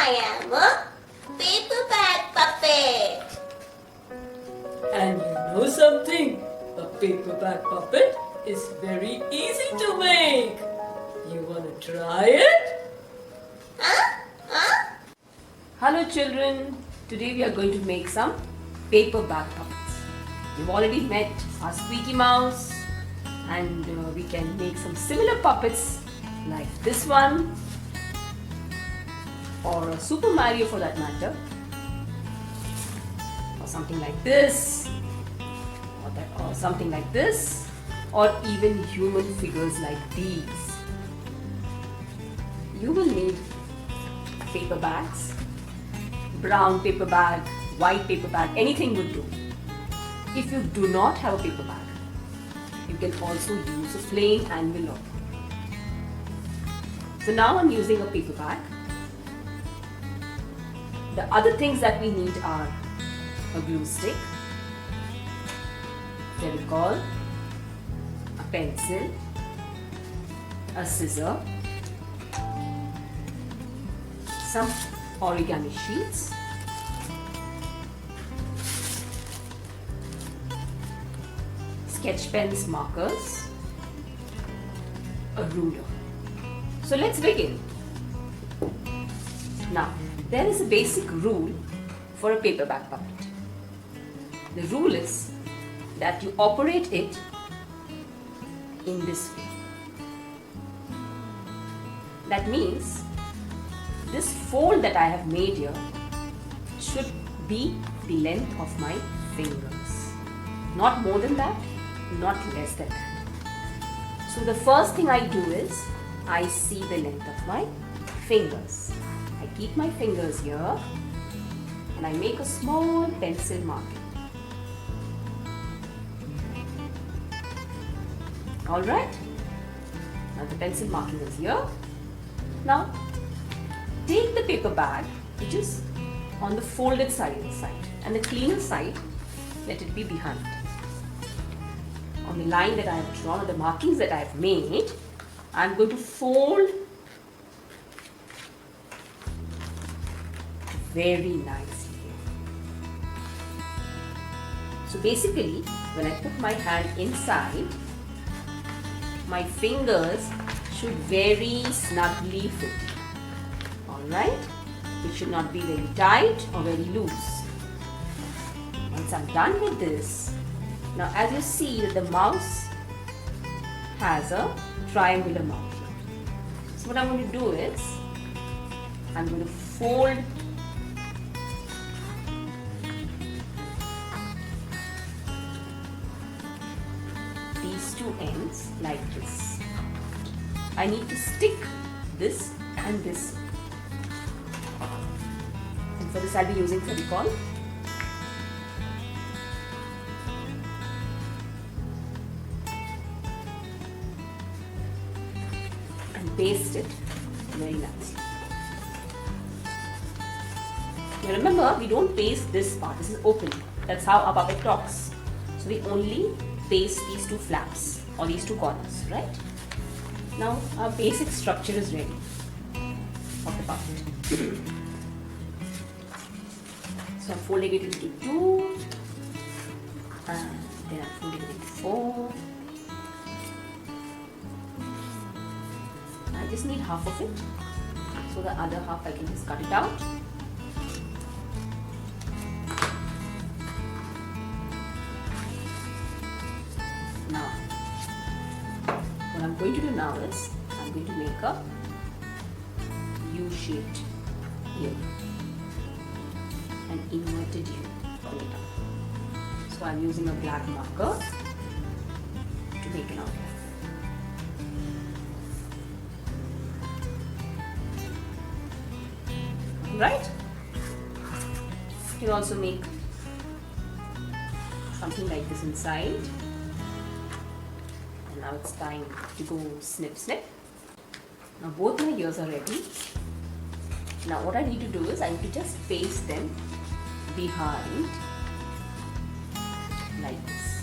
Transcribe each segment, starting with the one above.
I am a paper bag puppet. And you know something? A paper bag puppet is very easy to make. You want to try it? Hello children. Today we are going to make some paper bag puppets. We've already met our Squeaky Mouse and we can make some similar puppets like this one or a Super Mario for that matter, or something like this, or something like this, or even human figures like these. You will need paper bags, brown paper bag, white paper bag, anything would do. If you do not have a paper bag, you can also use a plain envelope. So now I'm using a paper bag. The other things that we need are a glue stick, fevicol, a pencil, a scissor, some origami sheets, sketch pens, markers, a ruler. So let's begin. Now, there is a basic rule for a paper bag puppet. The rule is that you operate it in this way. That means this fold that I have made here should be the length of my fingers. Not more than that, not less than that. So the first thing I do is I see the length of my fingers. I keep my fingers here and I make a small pencil marking. Alright, now the pencil marking is here. Now take the paper bag which is on the folded side inside and the cleaner side, let it be behind. On the line that I have drawn or the markings that I have made, I am going to fold very nicely. So basically, when I put my hand inside, my fingers should very snugly fit. Alright? It should not be very tight or very loose. Once I'm done with this, now as you see that the mouse has a triangular mouth here. So what I'm going to do is, I'm going to fold these two ends like this. I need to stick this and this. And for this I'll be using fevicol. And paste it very nicely. Now remember, we don't paste this part, this is open. That's how our puppet talks. So we only paste these two flaps or these two corners, right? Now our basic structure is ready of the puppet. So I'm folding it into two and then I'm folding it into four. I just need half of it, so the other half I can just cut it out. Now, what I'm going to do now is, I'm going to make a U-shaped ear, an inverted U on the top. So I'm using a black marker to make an outline. Right? You can also make something like this inside. And now it's time to go snip snip. Now both my ears are ready. Now what I need to do is I need to just paste them behind like this.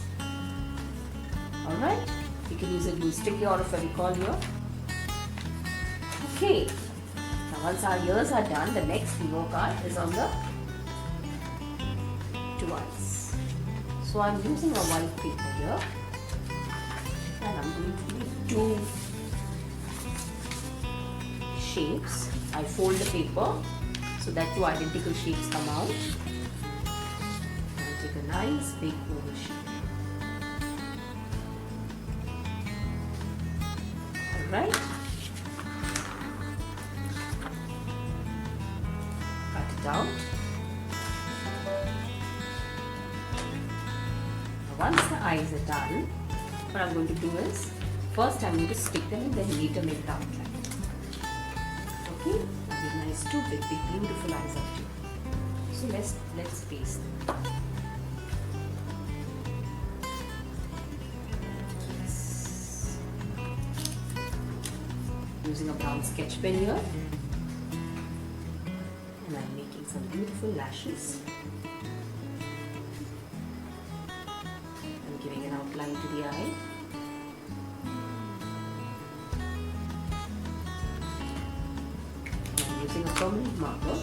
Alright? You can use a glue stick here or a fevicol here. Okay. Now Once our ears are done, the next workout is on the two eyes. So I'm using a white paper here, and I'm going to make two shapes. I fold the paper so that two identical shapes come out. And take a nice big oval shape. Alright. Cut it out. Once the eyes are done, what I'm going to do is, first I'm going to stick them and then later make the outline. Okay? I'll give nice two big beautiful eyes up to you. So let's paste them. Yes. Using a brown sketch pen here. And I'm making some beautiful lashes. Giving an outline to the eye. I'm using a permanent marker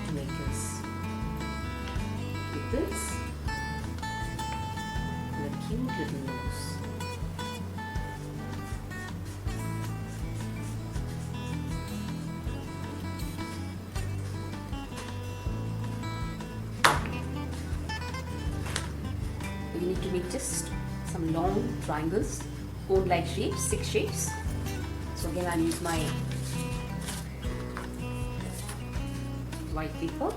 to make this with this and a cute little nose. You need to make just some long triangles, cone-like shapes, 6 shapes. So again, I'll use my white paper.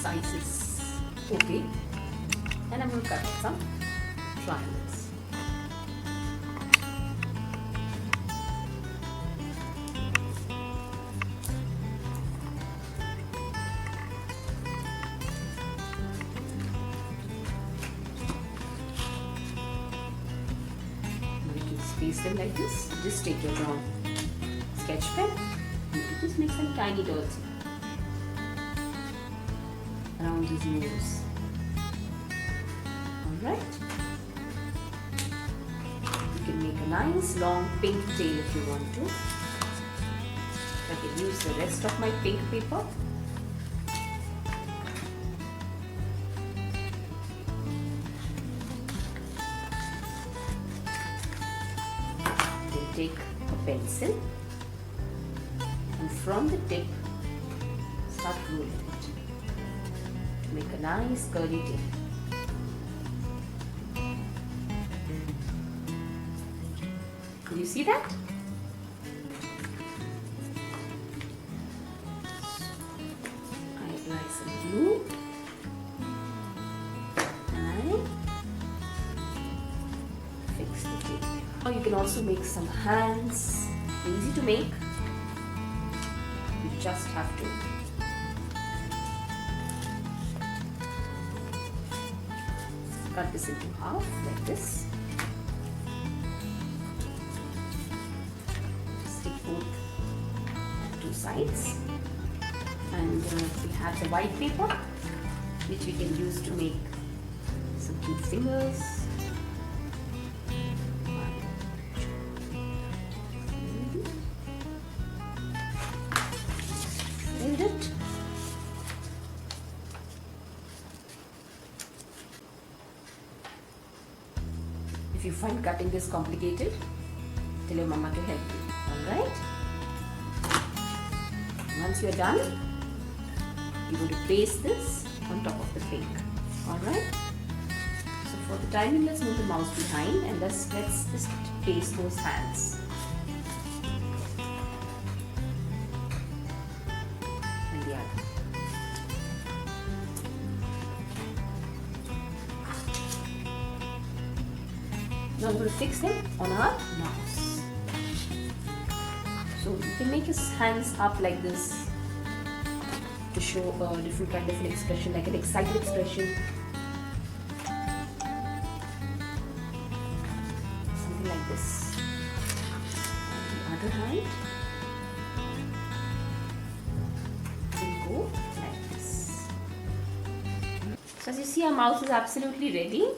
Size is okay, and I'm going to cut out some triangles. You can space them like this. Just take your brown sketch pen and just make some tiny dots around his nose. Alright. You can make a nice long pink tail if you want to. I can use the rest of my pink paper. Then take a pencil and from the tip start rolling it. Make a nice curly tail. Can you see that? I apply some glue and I fix the tail. Or you can also make some hands. Easy to make. You just have to cut this into half like this. Stick both two sides, and we have the white paper which we can use to make some cute fingers. Fold it. If you find cutting this complicated, tell your mama to help you. Alright? Once you're done, you're going to paste this on top of the pink. Alright? So for the timing, let's move the mouse behind and let's just paste those hands. And the other. Now I'm going to fix them on our mouse. So you can make his hands up like this to show a different kind of an expression, like an excited expression. Something like this. The other hand will go like this. So as you see, our mouse is absolutely ready.